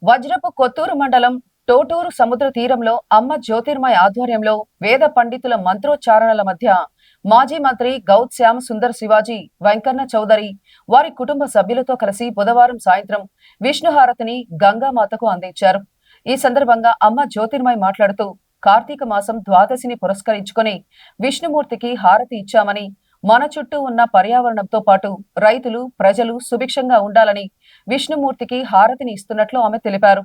వజ్రపు కొత్తూరు మండలం టోటూరు సముద్ర తీరంలో అమ్మ జ్యోతిర్మయ ఆధ్వర్యంలో వేద పండితుల మంత్రోచ్చారణల మధ్య మాజీ మంత్రి గౌత్ శ్యామ్ సుందర్ శివాజీ వెంకన్న చౌదరి వారి కుటుంబ సభ్యులతో కలిసి బుధవారం సాయంత్రం విష్ణుహారతిని గంగామాతకు అందించారు. ఈ సందర్భంగా అమ్మ జ్యోతిర్మయ మాట్లాడుతూ కార్తీక మాసం ద్వాదశిని పురస్కరించుకుని విష్ణుమూర్తికి హారతి ఇచ్చామని, మన చుట్టూ ఉన్న పర్యావరణంతో పాటు రైతులు ప్రజలు సుభిక్షంగా ఉండాలని విష్ణుమూర్తికి హారతిని ఇస్తున్నట్లు ఆమె తెలిపారు.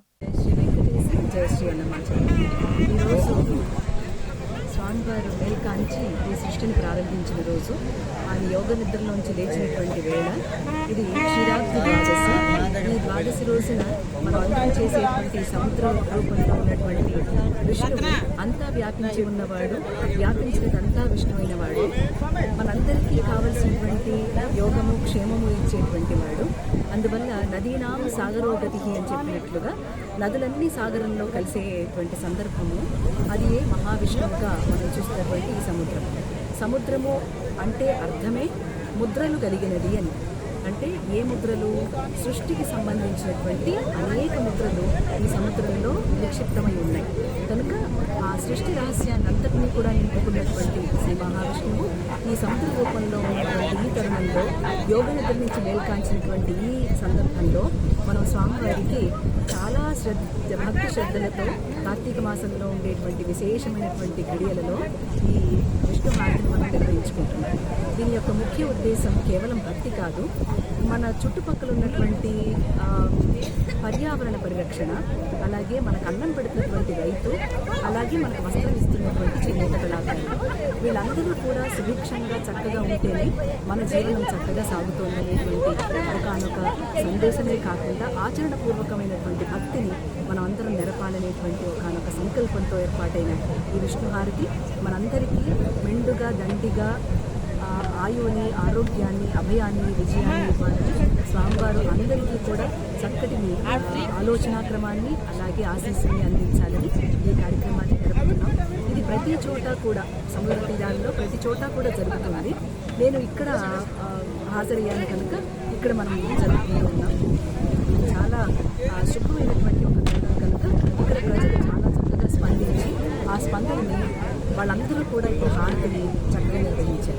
స్వామివారు మేల్కాంచి ఈ సృష్టిని ప్రారంభించిన రోజు, ఆయన యోగ నిద్రలోంచి లేచినటువంటి వేళ ఇది క్షీరాబ్ది ద్వాదశి. ఈ ద్వాదశి రోజున మనం అందరం చేసేటువంటి సముద్ర రూపంలో ఉన్నటువంటి విష్ణువు అంతా వ్యాపించి ఉన్నవాడు, వ్యాపించినదంతా విష్ణువైన వాడు, మనందరికీ కావలసినటువంటి యోగము క్షేమము ఇచ్చేటువంటి వాడు. అందువల్ల నదీనాం సాగరోగతి అని చెప్పినట్లుగా నదులన్నీ సాగరంలో కలిసేటువంటి సందర్భము అది మహావిష్ణువుగా మనం చూస్తున్నటువంటి ఈ సముద్రము అంటే అర్థమే ముద్రలు కలిగినది అని. అంటే ఏ ముద్రలు? సృష్టికి సంబంధించినటువంటి అనేక ముద్రలు ఈ సముద్రంలో నిక్షిప్తమై ఉన్నాయి. కనుక ఆ సృష్టి రహస్యాన్ని అంతటినీ కూడా నింపుకున్నటువంటి శ్రీ మహావిష్ణువు ఈ సముద్ర రూపంలో ఉన్నటువంటి ఈ తరుణంలో యోగ నిద్ర నుంచి మేల్కాంచినటువంటి ఈ సందర్భంలో మనం స్వామివారికి చాలా భక్తి శ్రద్ధలతో కార్తీక మాసంలో ఉండేటువంటి విశేషమైనటువంటి గడియలలో ఈ విష్ణు హారతిని మనం నిర్వహించుకుంటున్నాం. దీని యొక్క ముఖ్య ఉద్దేశం కేవలం భక్తి కాదు, మన చుట్టుపక్కల ఉన్నటువంటి పర్యావరణ పరిరక్షణ, అలాగే మనకు అన్నం పెడుతున్నటువంటి రైతు, అలాగే మనకు వస్త్రం ఇస్తున్నటువంటి చేనేత కళాకారులు, వీళ్ళందరూ కూడా సుభిక్షంగా చక్కగా ఉంటేనే మన జీవనం చక్కగా సాగుతోందనేటువంటి ఒకనొక సందేశమే కాకుండా ఆచరణపూర్వకమైనటువంటి భక్తిని మనం అందరం నెరపాలనేటువంటి ఒకనొక సంకల్పంతో ఏర్పాటైన ఈ విష్ణుహారతి మనందరికీ మెండుగా దండిగా ఆయువుని, ఆరోగ్యాన్ని, అభయాన్ని, విజయాన్ని ఇవ్వాలని స్వామివారు అందరికీ కూడా చక్కటి ఆలోచనాక్రమాన్ని అలాగే ఆశీస్సుని అందించాలని ఈ కార్యక్రమాన్ని జరుపుతున్నాం. ఇది ప్రతి చోట కూడా సముద్ర తీరాల్లో ప్రతి చోట కూడా జరుగుతుంది. నేను ఇక్కడ హాజరయ్యాను కనుక ఇక్కడ మనం జరుపుకుంటూ ఉన్నాం. చాలా శుభమైనటువంటి ఒక తరుణం కనుక ఇక్కడ ప్రజలు చాలా చక్కగా స్పందించి ఆ స్పందనని వాళ్ళందరూ కూడా ఇప్పుడు హారతిని చక్కగా నిర్వహించారు.